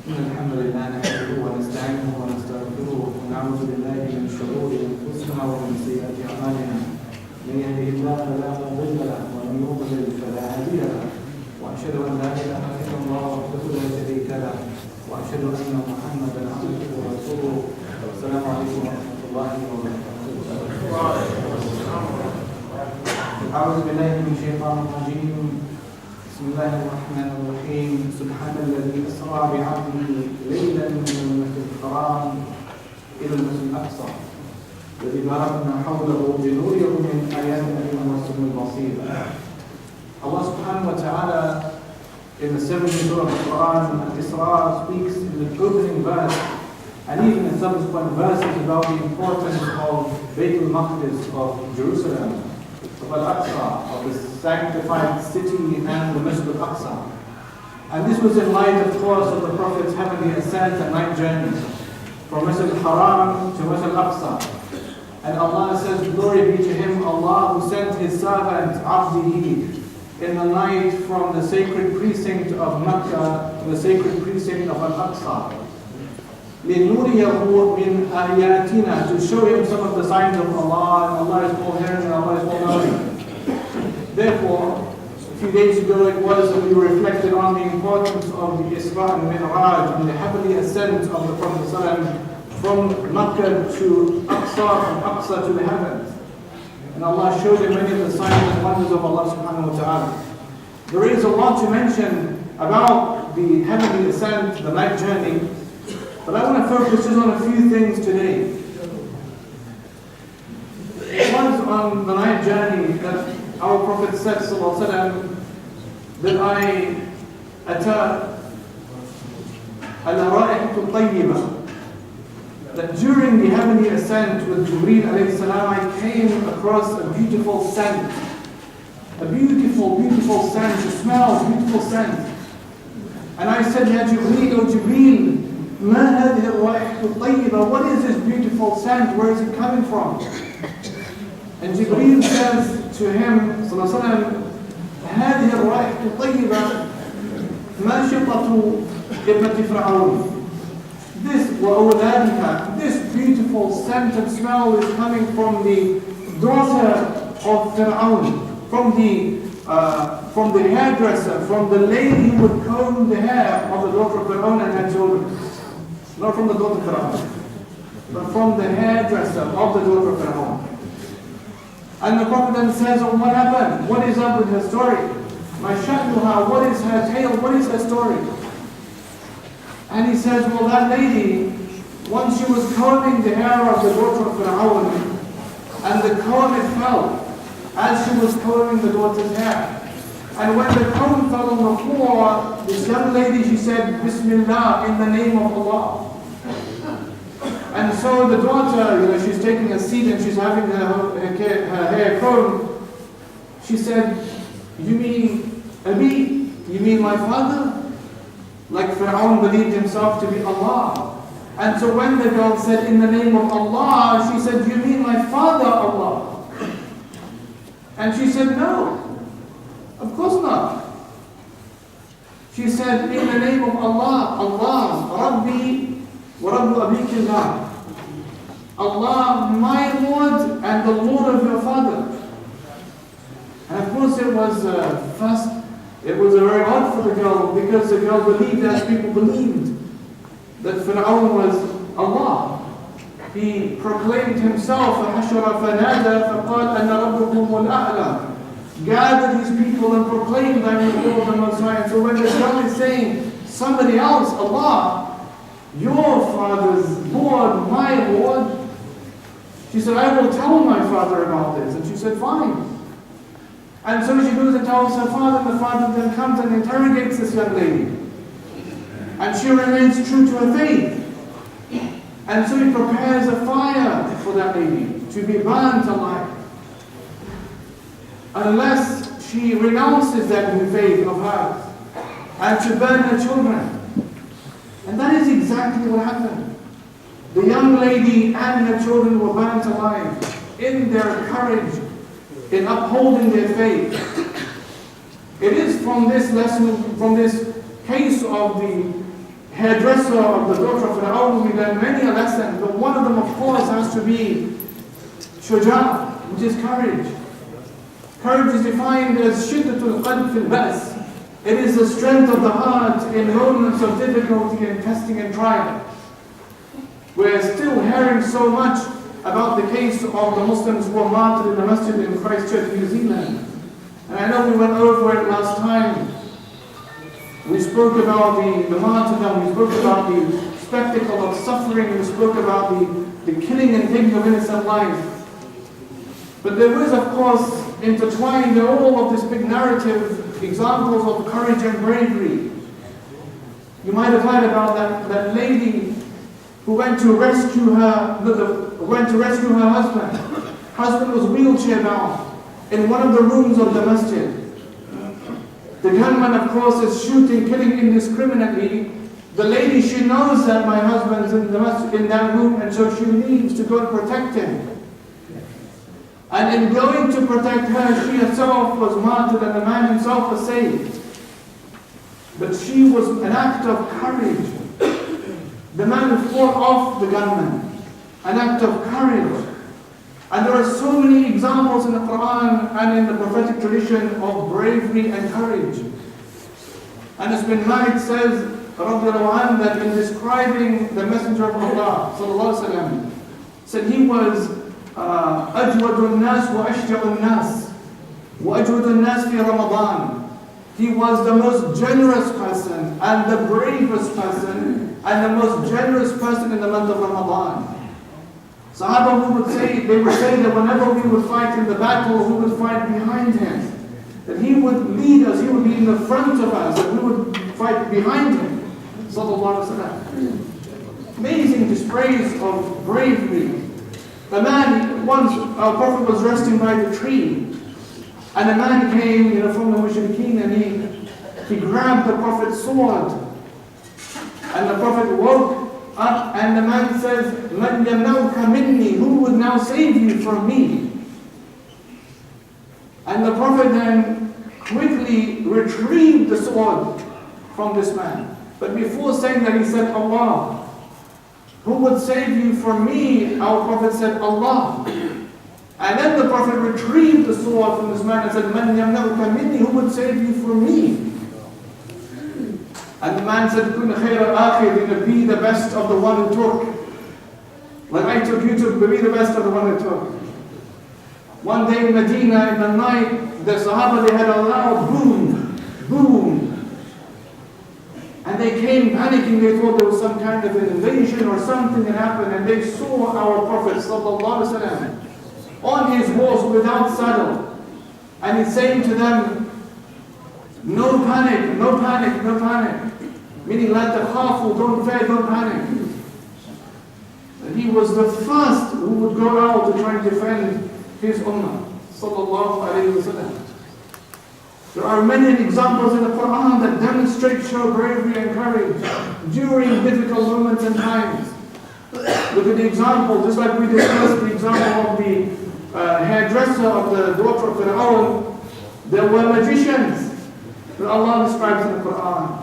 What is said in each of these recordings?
إن الحمد لله نحمده ونستعينه ونستغفره ونعوذ بالله من شرور أنفسنا ومن سيئات أعمالنا من يهده الله فلا مضل له ومن يضلل فلا هادي له وأشهد أن لا إله إلا الله وحده لا شريك له وأشهد أن محمدا عبده ورسوله. السلام عليكم ورحمة الله وبركاته. أعوذ بالله من الشيطان الرجيم. بسم الله الرحمن الرحيم. سبحان الذي أسرى بعبده ليلا من المسجد الحرام إلى المسجد الأقصى الذي باركنا حوله لنريه من آياتنا إنه هو السميع البصير. Allah subhanahu wa ta'ala in the 70th surah of the Quran, Al-Isra, speaks in the opening verse and even in subsequent verses about the importance of Bayt al-Maqdis of Jerusalem, of Al-Aqsa, of the sanctified city and the Masjid al-Aqsa. And this was in light, of course, of the Prophet's heavenly ascent and night journey from Masjid al-Haram to Masjid al-Aqsa. And Allah says, glory be to Him, Allah who sent His servant Abdihi in the night from the sacred precinct of Mecca to the sacred precinct of Al-Aqsa. لِنُرِيَهُ مِنْ آيَاتِنَا, to show him some of the signs of Allah, and Allah is all hearing and Allah is all knowing. Therefore, a few days ago it was that we reflected on the importance of the Isra and Mi'raj and the heavenly ascent of the Prophet ﷺ from Mecca to Aqsa, from Aqsa to the heavens. And Allah showed him many of the signs and wonders of Allah subhanahu wa ta'ala. There is a lot to mention about the heavenly ascent, the night journey, but I want to focus just on a few things today. It was on the night journey that our Prophet said, sallallahu alaihi wasallam, that I ata al-ra'ihatu tayyibah, that during the heavenly ascent with Jibreel alayhi salam, I came across a beautiful scent. A beautiful, beautiful scent, to smell, beautiful scent. And I said, Ya Jibreel, O Jibreel, ma hadhihi ar-ra'ihatu tayyibah, what is this beautiful scent? Where is it coming from? And Jibreel says to him, sallallahu alayhi wa sallam, هذه الرائحة الطيبة ماشطة ابنة فرعون. This beautiful scent and smell is coming from the daughter of Fir'aun, from the hairdresser, from the lady who would comb the hair of the daughter of Fir'aun and her children. Not from the daughter of Fir'aun, but from the hairdresser of the daughter of Fir'aun. And the Prophet then says, oh, what happened? What is up with her story? My sha'nuha, what is her tale? What is her story? And he says, well, that lady, once she was combing the hair of the daughter of Fir'aun, and the comb it fell as she was combing the daughter's hair. And when the comb fell on the floor, this young lady, she said, Bismillah, in the name of Allah. And so the daughter, she's taking a seat and she's having her hair combed. She said, you mean Abi? You mean my father? Like Fir'aun believed himself to be Allah. And so when the girl said, in the name of Allah, she said, you mean my father, Allah? And she said, no, of course not. She said, in the name of Allah, Allah, Rabbi wa Rabbu Abikillah. Allah, my Lord and the Lord of your father. And of course it was it was very odd for the girl, because the girl believed as people believed that Fir'aun was Allah. He proclaimed himself, فَحَشَرَ فَنَادَى فَقَالَ أَنَا رَبُّكُمُ الْأَعْلَى. Gathered his people and proclaimed, I am the Lord the Most High. And so when this girl is saying somebody else, Allah, your father's Lord, my Lord, she said, I will tell my father about this. And she said, fine. And so she goes and tells her father, and the father then comes and interrogates this young lady. And she remains true to her faith. And so he prepares a fire for that lady to be burned alive, unless she renounces that new faith of hers and to burn her children. And that is exactly what happened. The young lady and her children were burnt alive in their courage, in upholding their faith. It is from this lesson, from this case of the hairdresser of the daughter of Fir'aun, we learn many lessons, but one of them of course has to be shuja', which is courage. Courage is defined as shiddatul qalb fil ba's. It is the strength of the heart in moments of difficulty and testing and trial. We're still hearing so much about the case of the Muslims who were martyred in the masjid in Christchurch, New Zealand. And I know we went over it last time. We spoke about the martyrdom, we spoke about the spectacle of suffering, we spoke about the killing and taking of innocent life. But there is, of course, intertwined in all of this big narrative examples of courage and bravery. You might have heard about that lady who went to rescue her husband. Husband was wheelchair bound in one of the rooms of the masjid. The gunman, of course, is shooting, killing indiscriminately. The lady, she knows that my husband's in that room, and so she leaves to go and protect him. And in going to protect her, she herself was martyred and the man himself was saved. But she was an act of courage. The man who fought off the gunman, an act of courage. And there are so many examples in the Quran and in the prophetic tradition of bravery and courage. Anas bin Malik says, that in describing the Messenger of Allah, sallallahu alaihi wasallam, said he was أجود الناس وأشجع الناس وأجود الناس في رمضان. He was the most generous person and the bravest person and the most generous person in the month of Ramadan. Sahaba who would say, they would say that whenever we would fight in the battle, we would fight behind him. That he would lead us, he would be in the front of us, and we would fight behind him. Sallallahu alaihi wasallam. Amazing displays of bravery. The man, once our Prophet was resting by the tree, and a man came, from the mushrikeen, and he grabbed the Prophet's sword, and the Prophet woke up, and the man says, "Man yamna'uka minni?" Who would now save you from me? And the Prophet then quickly retrieved the sword from this man. But before saying that, he said, "Allah. Who would save you from me?" Our Prophet said, "Allah." And then the Prophet retrieved the sword from this man and said, "Man yamna'uka minni?" Who would save you from me? And the man said, "Kun khayra akhir," be the best of the one who took. Like I took, you took, be the best of the one who took. One day in Medina, in the night, the Sahaba, they had a loud boom, boom. And they came panicking, they thought there was some kind of an invasion or something that happened, and they saw our Prophet sallallahu alaihi wasallam on his horse without saddle. And he's saying to them, "No panic, no panic, no panic." Meaning, la takhafu, don't fear, don't panic. And he was the first who would go out to try and defend his ummah. Sallallahu alaihi wasallam. There are many examples in the Quran that demonstrate show bravery and courage during difficult moments and times. Look at the example, just like we discussed the example of the hairdresser of the daughter of Fir'aun. There were magicians that Allah describes in the Quran.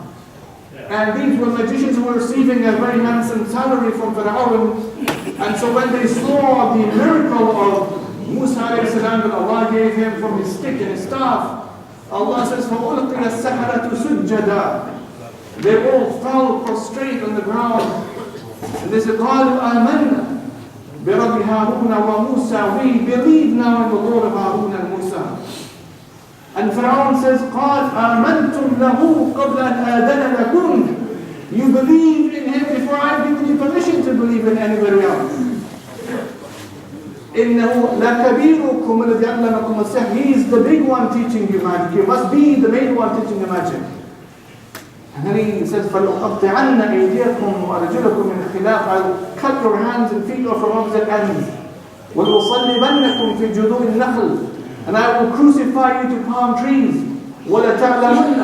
And these were magicians who were receiving a very handsome salary from Fir'aun. And so when they saw the miracle of Musa alayhi salam that Allah gave him from his stick and his staff, Allah says, فَأُلْقِيَ السَّحَرَةُ سُجَّدًا. They all fell prostrate on the ground. And they said, قَالُوا آمَنَّا بِرَبِّ هَارُونَ وَمُوسَى. We believe now in the Lord of Harun and Musa. And Pharaoh says, قَالْ آمَنْتُمْ لَهُ قَبْلَ أَنْ آذَنَ لَكُمْ. You believed in him before I've given you permission to believe in anybody else. إِنَّهُ لَكَبِيرُكُمُ الَّذِي عَلَّمَكُمُ السِّحْرَ. He is the big one teaching you magic. You must be the main one teaching you magic. And then he says, فَلَأُقَطِّعَنَّ أَيْدِيَكُمْ وَأَرْجُلَكُمْ مِنْ خِلَافٍ. I'll cut your hands and feet off from opposite ends. وَلَأُصَلِّبَنَّكُمْ فِي جُذُوعِ النَّخْلِ. And I will crucify you to palm trees. وَلَتَعْلَمُنَّ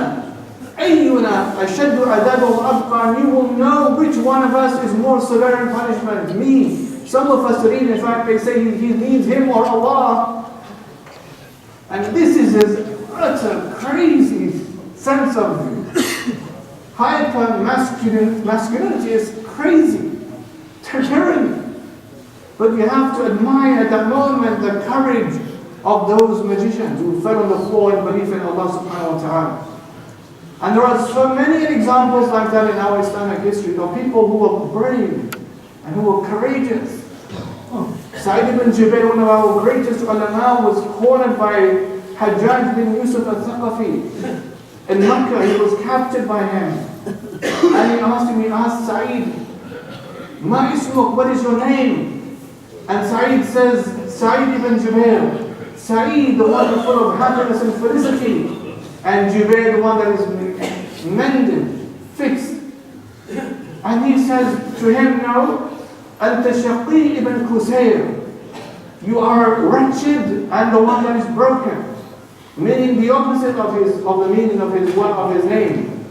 أَيُّنَا أَشَدُّ عَذَابًا وَأَبْقَى. And you will know which one of us is more severe in punishment. Me. Some of us read, in fact, they say he needs him or Allah. And this is his utter crazy sense of Masculinity is crazy, tyranny. But you have to admire at that moment the courage of those magicians who fell on the floor in belief in Allah subhanahu wa ta'ala. And there are so many examples like that in our Islamic history of people who were brave and who were courageous. Sa'id ibn Jubayr, one of our greatest ulama, was cornered by Hajjaj bin Yusuf al-Thaqafi in Makkah. He was captured by him. And he asked Sa'id, Ma ismuk, what is your name? And Sa'id says, Sa'id ibn Jubayr. Sa'id, the one full of happiness and felicity. And Jubayr, the one that is mended, fixed. And he says to him, no, Anta Shaqi ibn Qusayr. You are wretched and the one that is broken. Meaning the opposite of the meaning of his name.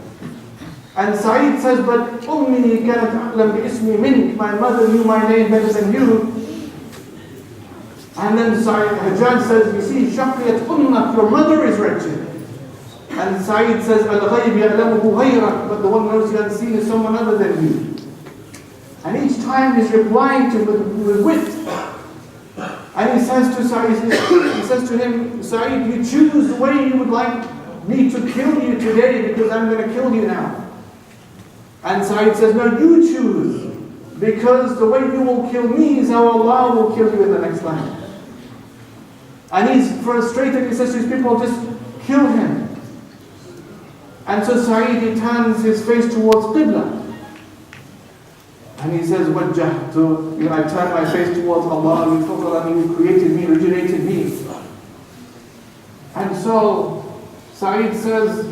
And Sa'id says, but Ummi kanat a'lam bi ismi mink. My mother knew my name better than you. And then Hajjaj says, you see, Shaqiyat ummak, your mother is wretched. And Sa'id says, Al-ghayb ya'lamuhu ghayrak, but the one who knows the unseen is someone other than you. And each time he's replying to him with wit. And he says to him, Sa'id, you choose the way you would like me to kill you today because I'm going to kill you now. And Sa'id says, no, you choose. Because the way you will kill me is how Allah will kill you in the next life. And he's frustrated, he says to his people, just kill him. And so Sa'id, he turns his face towards Qibla. And he says, Wajjahtu, I turn my face towards Allah, who created me, originated me. And so Sa'id says,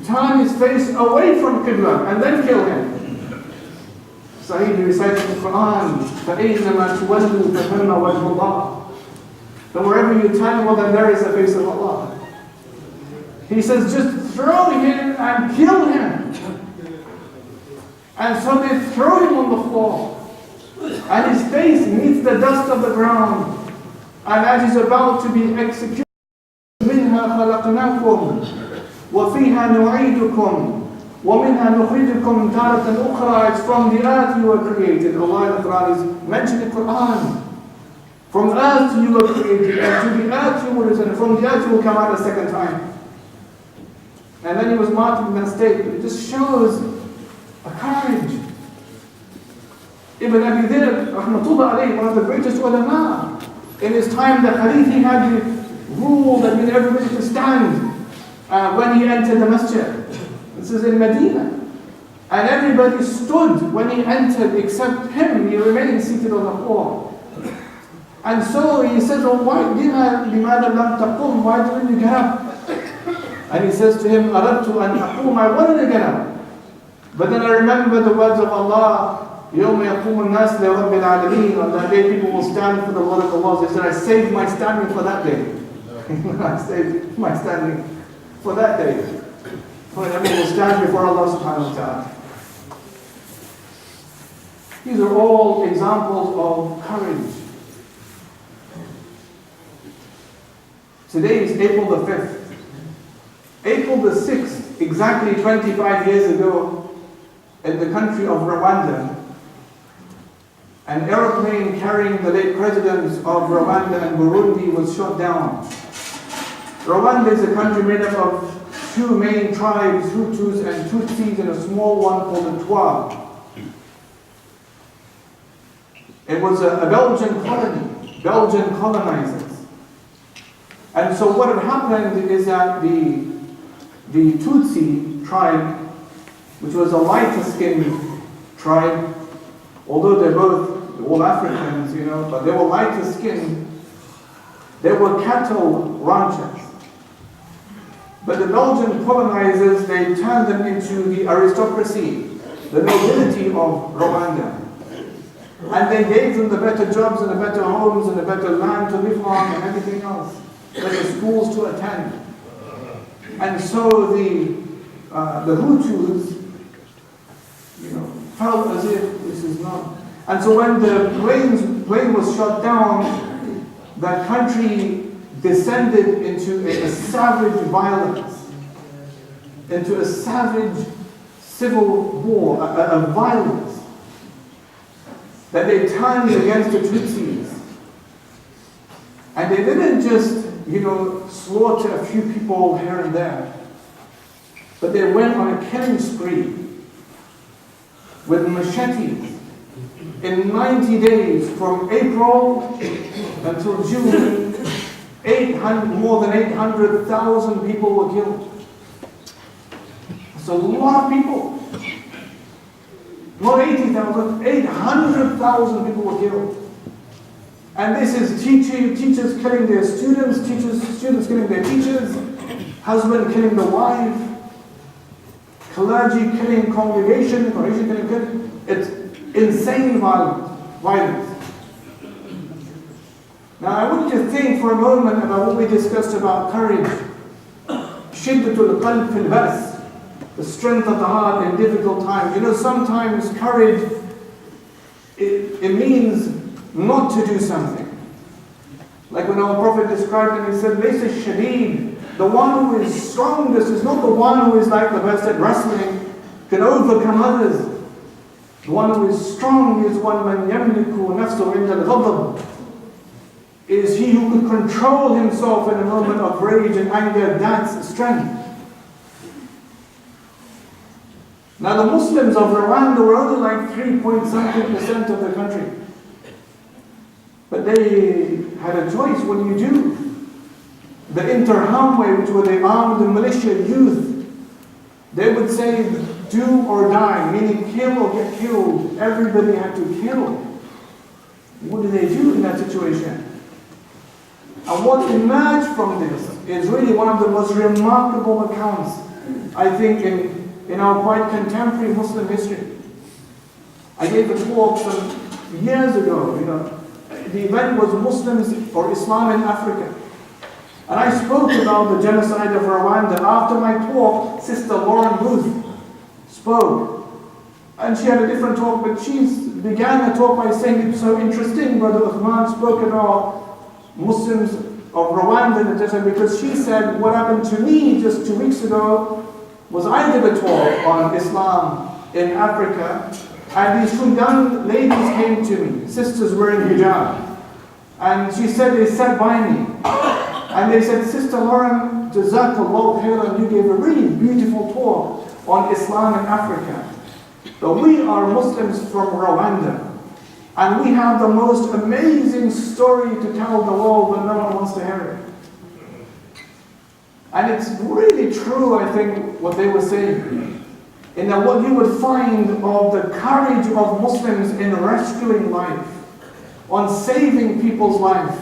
turn his face away from Qibla and then kill him. Sa'id recites the Quran, فَأَيْنَمَا تُوَلُّوا فَثَمَّ وَجْهُ اللَّهِ. That wherever you turn, well then there is the face of Allah. He says, just throw him and kill him. And so they throw him on the floor. And his face meets the dust of the ground. And as he's about to be executed, مِنْهَا خَلَقْنَاكُمْ وَفِيهَا نُعِيدُكُمْ وَمِنْهَا نُخْرِجُكُمْ تَارَةً أُخْرَى. It's from the earth you were created. Allah in the Quran is mentioned in the Quran. From the earth you were created, and to the earth you will return. From the earth you will come out a second time. And then he was martyred in that state. It just shows a courage. Ibn Abi Dhir, rahmatullah alayhi, one of the greatest ulama. In his time, the Khalif, he had the rule that made everybody to stand when he entered the masjid. This is in Medina. And everybody stood when he entered except him. He remained seated on the floor. And so he says, oh, why didn't you get up? And he says to him, أَرَدْتُ أَنْ أَقُومَ, I wanted to get up. But then I remember the words of Allah, يَوْمَ يَقُومُ النَّاسِ لِرَبِّ الْعَالَمِينَ. On that day people will stand for the Lord of Allah. He said, I saved my standing for that day. I saved my standing for that day. When everyone will stand before Allah subhanahu wa ta'ala. These are all examples of courage. Today is April the 5th. April the 6th, exactly 25 years ago, in the country of Rwanda, an aeroplane carrying the late presidents of Rwanda and Burundi was shot down. Rwanda is a country made up of two main tribes, Hutus and Tutsis, and a small one called the Twa. It was a Belgian colony, Belgian colonizers. And so what had happened is that the Tutsi tribe, which was a lighter skinned tribe, although they're both all Africans, but they were lighter skinned, they were cattle ranchers. But the Belgian colonizers, they turned them into the aristocracy, the nobility of Rwanda. And they gave them the better jobs and the better homes and the better land to live on and everything else, better schools to attend. And so the Hutus, felt as if this is not. And so when the plane was shot down, that country descended into a savage violence, into a savage civil war, a violence, that they turned against the Tutsis. And they didn't just, slaughter a few people here and there, but they went on a killing spree with machetes. In 90 days, from April until June, more than 800,000 people were killed. It's a lot of people. Not 80,000, 800,000 people were killed. And this is teachers killing their students, students killing their teachers, husband killing the wife, clergy killing congregation killing. It's insane violence. Now I want you to think for a moment about what we discussed about courage. Shiddatul qalb fil ba's, the strength of the heart in difficult times. Sometimes courage, it means not to do something. Like when our Prophet described him, he said, Laysa shadid, the one who is strongest is not the one who is like the best at wrestling, can overcome others. The one who is strong is one man yamliku nafsu inda al-ghadab, is he who could control himself in a moment of rage and anger. That's strength. Now the Muslims of Rwanda were only like 3.something% of the country. But they had a choice. What do you do? The Interhamwe, which were the armed militia youth, they would say, do or die, meaning kill or get killed. Everybody had to kill. What do they do in that situation? And what emerged from this is really one of the most remarkable accounts, I think, in our quite contemporary Muslim history. I gave a talk some years ago, the event was Muslims or Islam in Africa. And I spoke about the genocide of Rwanda. After my talk, Sister Lauren Booth spoke. And she had a different talk, but she began the talk by saying, it's so interesting, Brother Uthman spoke about Muslims of Rwanda and the genocide, because she said, what happened to me just 2 weeks ago was I did a talk on Islam in Africa, and these two young ladies came to me, sisters wearing hijab. And she said, they sat by me. And they said, Sister Lauren, Jazakallah khairan, you gave a really beautiful talk on Islam in Africa. But we are Muslims from Rwanda. And we have the most amazing story to tell the world, but no one wants to hear it. And it's really true, I think, what they were saying. In that what you would find of the courage of Muslims in rescuing life, on saving people's life,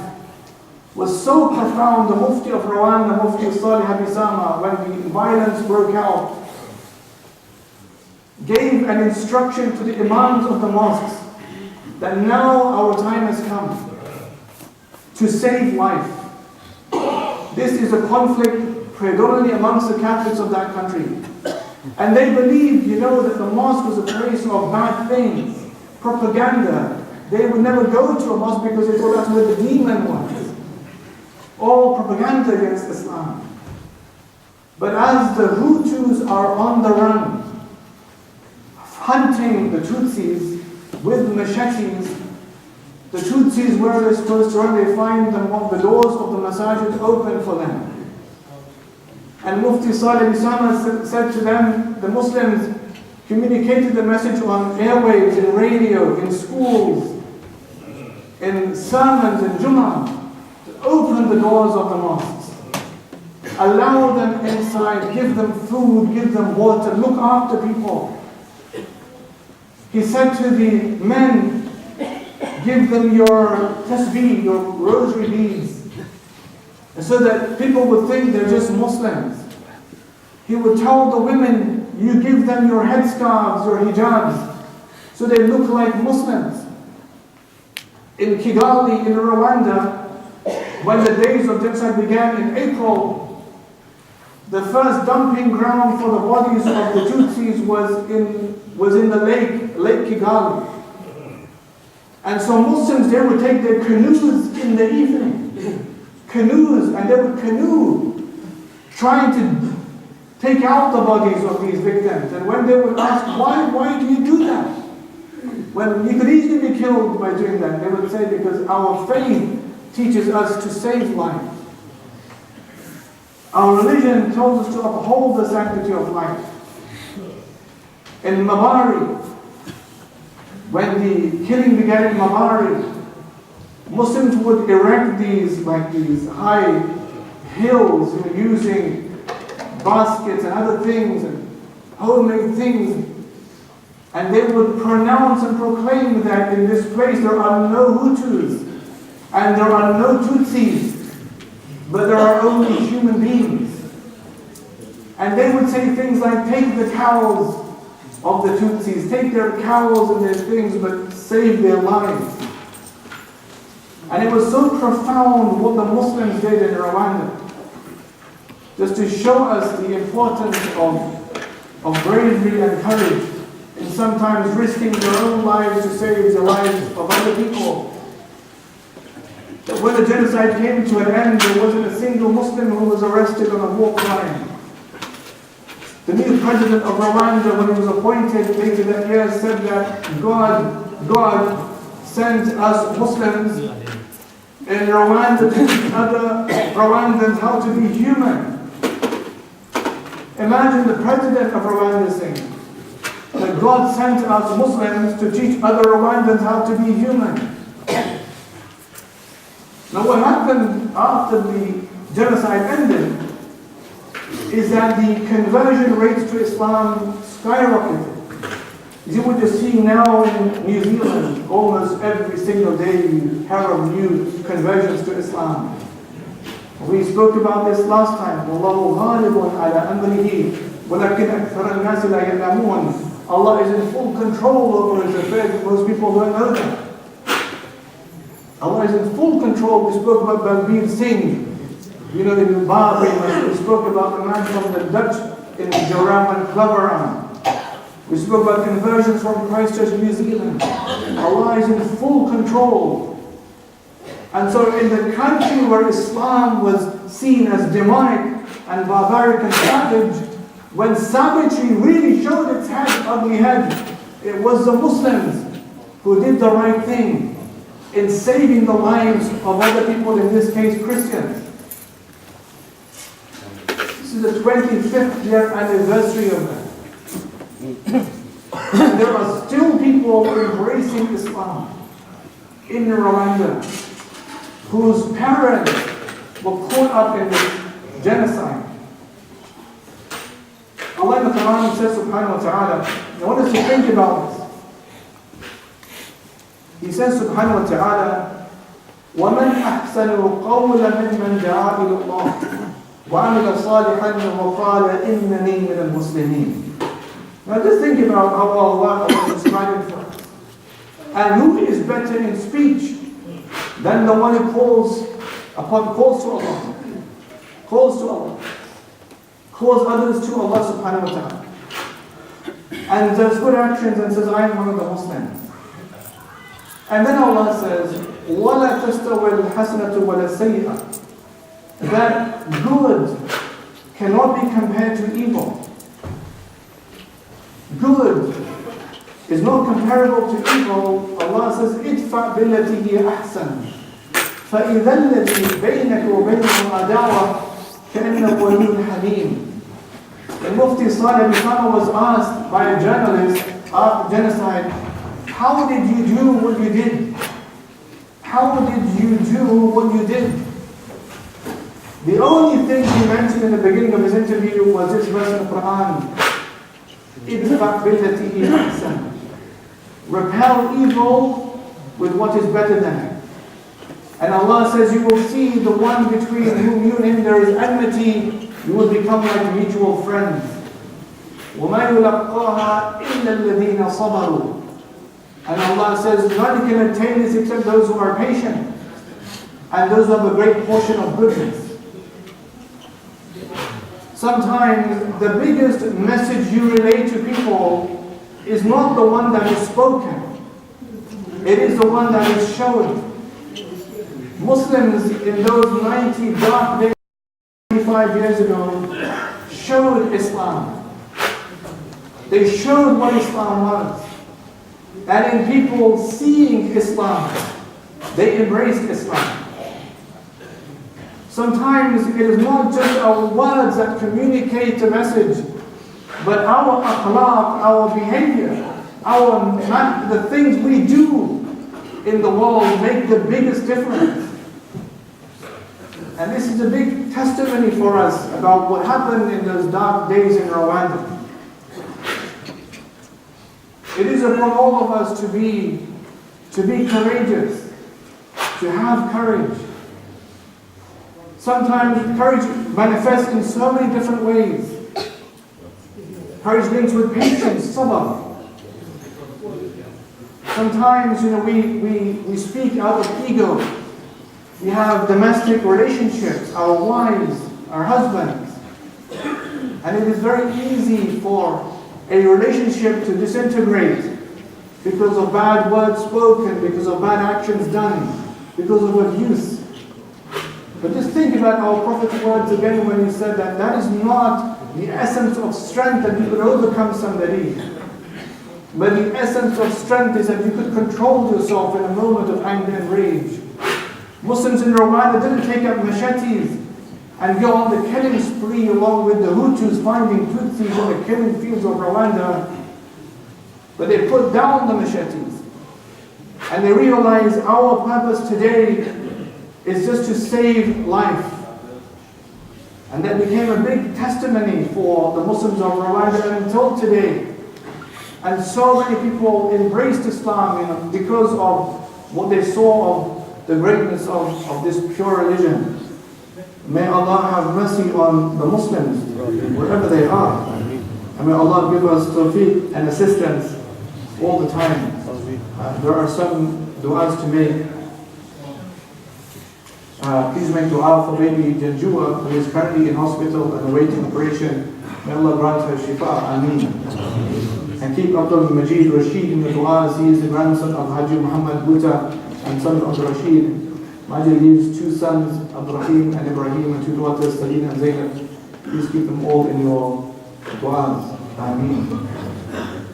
was so profound. The Mufti of Rwanda, Mufti Salih Habisama, when the violence broke out, gave an instruction to the imams of the mosques that now our time has come to save life. This is a conflict predominantly amongst the Catholics of that country. And they believed, that the mosque was a place of bad things, propaganda. They would never go to a mosque because they thought that's where the demon was. All propaganda against Islam. But as the Hutus are on the run, hunting the Tutsis with machetes, the Tutsis, where they're supposed to run, they find the doors of the masajid open for them. And Mufti Salih Bisama said to them, the Muslims communicated the message on airwaves, in radio, in schools, in sermons, in Jummah, to open the doors of the mosques. Allow them inside, give them food, give them water, look after people. He said to the men, give them your tasbih, your rosary beads, so that people would think they're just Muslims. He would tell the women, you give them your headscarves, your hijabs, so they look like Muslims. In Kigali, in Rwanda, when the days of genocide began in April, the first dumping ground for the bodies of the Tutsis was in the Lake Kigali. And so Muslims, they would take their canoes in the evening, and they would canoe, trying to take out the bodies of these victims. And when they would ask, why do you do that? When you could easily be killed by doing that, they would say, because our faith teaches us to save life. Our religion tells us to uphold the sanctity of life. In Mabari, when the killing began in Mabari, Muslims would erect these high hills, using baskets and other things and homemade things, and they would pronounce and proclaim that in this place there are no Hutus and there are no Tutsis, but there are only human beings. And they would say things like, take the cows of the Tutsis, take their cows and their things, but save their lives. And it was so profound what the Muslims did in Rwanda, just to show us the importance of bravery and courage, and sometimes risking their own lives to save the lives of other people. But when the genocide came to an end, there wasn't a single Muslim who was arrested on a war crime. The new president of Rwanda, when he was appointed later that year, said that God sent us Muslims in Rwanda to teach other Rwandans how to be human. Imagine the president of Rwanda saying that God sent us Muslims to teach other Rwandans how to be human. Now what happened after the genocide ended is that the conversion rates to Islam skyrocketed. You would just see now in New Zealand, almost every single day you hear of new conversions to Islam. We spoke about this last time. وَاللَّهُ غَالِبٌ عَلَىٰ أَمْرِهِ وَلَكِنْ أَكْثَرَ النَّاسِ لَا يَعْلَمُونَ. Allah is in full control over His affairs, but most people don't know that. Allah is in full control. We spoke about Balbir Singh, in Bahrain. We spoke about the man from the Dutch in Joram and Cleveland. We spoke about conversions from Christchurch, New Zealand. Allah is in full control. And so in the country where Islam was seen as demonic and barbaric and savage, when savagery really showed its head, ugly head, it was the Muslims who did the right thing in saving the lives of other people, in this case Christians. This is the 25th year anniversary of that. And there are still people embracing Islam in Rwanda whose parents were caught up in this genocide. Allah in the Quran says, subhanahu wa ta'ala, I want us to think about this. He says, subhanahu wa ta'ala, وَمَنْ أَحْسَنُ قَوْلًا مِمَّنْ دَعَا إِلَى اللَّهِ وَعَمِلَ صَالِحًا وَقَالَ إِنَّنِي مِنَ الْمُسْلِمِينَ. Now just think about how Allah is describing for us. And who is better in speech than the one who calls to Allah, calls others to Allah subhanahu wa ta'ala, and does good actions and says, I am one of the Muslims. And then Allah says, وَلَا تَسْتَوِي الْحَسَنَةُ وَلَا السَّيِّئَةُ. That good cannot be compared to evil. Good is not comparable to evil. Allah says, idfa billati hiya ahsan. فَإِذَا الَّذِي بَيْنَكَ وَبَيْنَهُ عَدَاوَةٌ كَأَنَّهُ وَلِيٌّ حَمِيمٌ. And Mufti Salih was asked by a journalist after genocide, how did you do what you did? How did you do what you did? The only thing he mentioned in the beginning of his interview was this verse in the Quran. idfa billati hiya ahsan. Repel evil with what is better than it. And Allah says, you will see the one between whom you and him there is enmity, you will become like mutual friends. وَمَا يُلَقَّاهَا إِلَّا الَّذِينَ صَبَرُوا. And Allah says, none can attain this except those who are patient, and those who have a great portion of goodness. Sometimes the biggest message you relate to people is not the one that is spoken, it is the one that is shown. Muslims in those 90 dark days, 25 25 years ago showed Islam. They showed what Islam was. And in people seeing Islam, they embraced Islam. Sometimes it is not just our words that communicate the message, but our akhlaq, our behavior, the things we do in the world make the biggest difference. And this is a big testimony for us about what happened in those dark days in Rwanda. It is upon all of us to be courageous, to have courage. Sometimes courage manifests in so many different ways. Courage links with patience, sabr. Sometimes, we speak out of ego. We have domestic relationships, our wives, our husbands. And it is very easy for a relationship to disintegrate because of bad words spoken, because of bad actions done, because of abuse. But just think about our Prophet's words again when he said that is not the essence of strength that you could overcome somebody. But the essence of strength is that you could control yourself in a moment of anger and rage. Muslims in Rwanda didn't take up machetes and go on the killing spree along with the Hutus finding Tutsis in the killing fields of Rwanda. But they put down the machetes. And they realized our purpose today is just to save life. And that became a big testimony for the Muslims of Rwanda until today. And so many people embraced Islam because of what they saw of the greatness of this pure religion. May Allah have mercy on the Muslims, wherever they are. And may Allah give us tawfiq and assistance all the time. There are some du'as to make. Please make dua for baby Janjua, who is currently in hospital and awaiting operation. May Allah grant her shifa. Ameen. And keep Abdul Majid Rashid in the du'as. He is the grandson of Haji Muhammad Buta and son of Abdul Rashid. Majid leaves two sons, Abdurrahim and Ibrahim, and two daughters, Salina and Zainab. Please keep them all in your du'as. Ameen.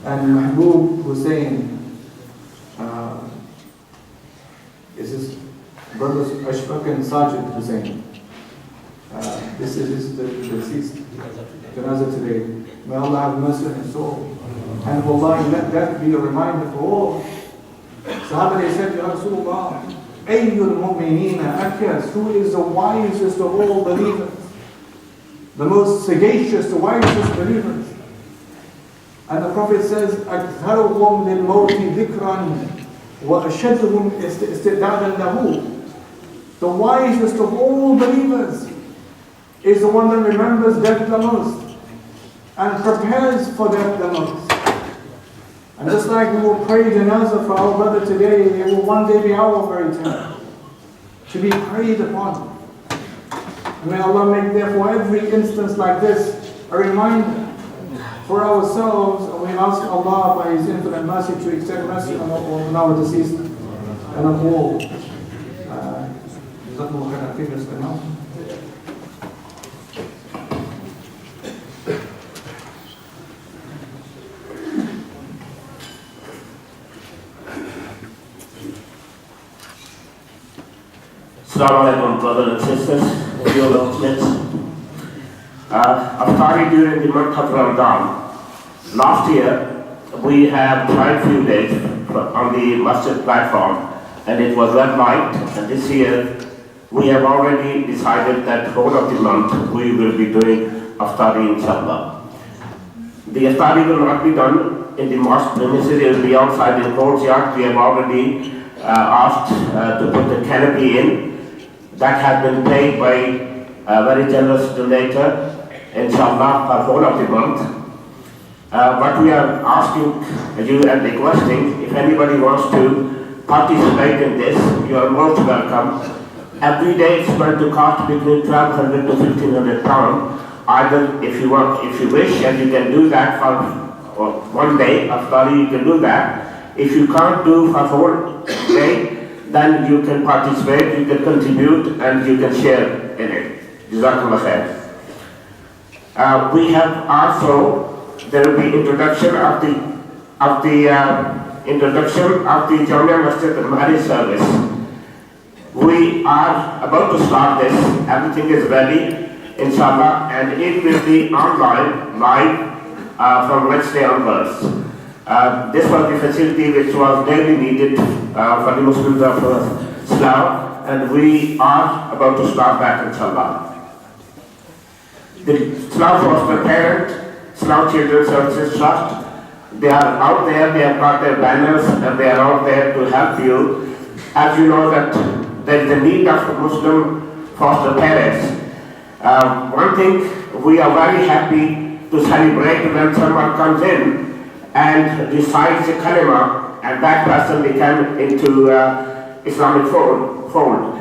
And Mahbub Hussein, is his brothers Ashfaq and Sajid Hussein. This is the deceased janazah today. May Allah have mercy on his soul. And wallahi, let that be a reminder for all. Sahaba, they said, Ya Rasulullah, Ayyul mu'minina akyas, who is the wisest of all believers? The most sagacious, the wisest believers. And the Prophet says, أَكْثَرُهُمْ لِلْمَوْتِ ذِكْرًا وَأَشَدُّهُمْ إِسْتِعْدَادًا لَهُ. The wisest of all believers is the one that remembers death the most and prepares for death the most. And just like we will pray janazah for our brother today, it will one day be our very turn to be prayed upon. And may Allah make therefore every instance like this a reminder for ourselves, and we ask Allah by His infinite mercy to extend mercy on our deceased and on all. Assalamu alaikum, brothers and sisters, dear listeners. I've started during the month of Ramadan. Last year, we have tried few days on the masjid platform, and it was red light. And this year, we have already decided that whole of the month we will be doing iftari, inshallah. The iftari will not be done in the mosque premises; it will be outside the courtyard. We have already asked to put the canopy in. That has been paid by a very generous donator, inshallah, for whole of the month. But we are asking you and requesting, if anybody wants to participate in this, you are most welcome. Every day it's going to cost between 1,200 to 1,500 pounds. Either if you wish, and you can do that for one day, after you can do that. If you can't do for whole day, then you can participate, you can contribute, and you can share in it. Jazakallah khair. We have also, there will be introduction of the Jummah Masjid marriage service. We are about to start this. Everything is ready, inshallah, and it will be online, live, from Wednesday onwards. This was the facility which was really needed for the Muslims of Slough, and we are about to start that, inshallah. The Slough Foster Parent, Slough Children's Services Trust, they are out there, they have got their banners, and they are out there to help you. As you know that there is a need of Muslim foster parents. One thing, we are very happy to celebrate when someone comes in and recites the kalima, and that person becomes into Islamic fold.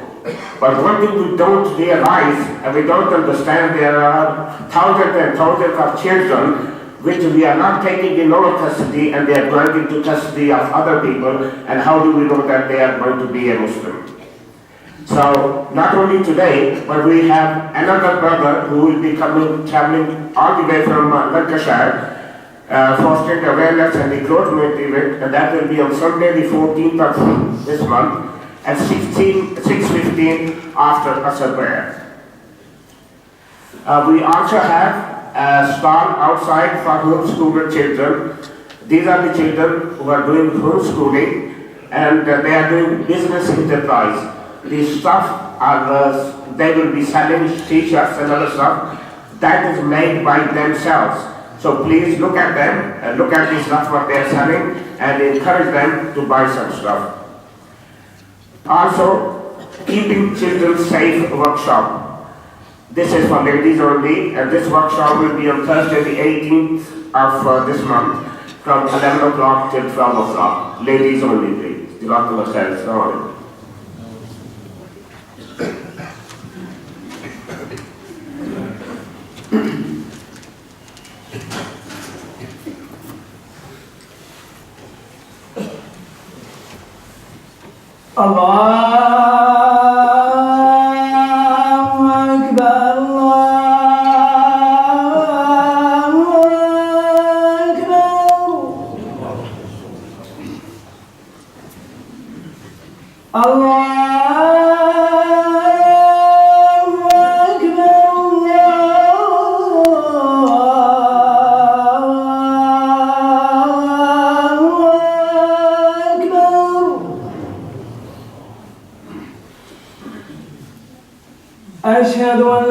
But one thing we don't realize and we don't understand, there are thousands and thousands of children which we are not taking in our custody, and they are going into custody of other people, and how do we know that they are going to be a Muslim? So, not only today, but we have another brother who will be traveling all the way from Lancashire, fostering awareness and recruitment event, and that will be on Sunday the 14th of this month at 6:15 after Asr prayer. We also have a stall outside for homeschooled children. These are the children who are doing homeschooling, and they are doing business enterprise. These stuff are, they will be selling t-shirts and other stuff that is made by themselves. So please look at them and look at the stuff what they are selling and encourage them to buy some stuff. Also, keeping children safe workshop. This is for ladies only, and this workshop will be on Thursday the 18th of this month from 11 o'clock till 12 o'clock. Ladies only, please. Dr. Lateef. أشهد أن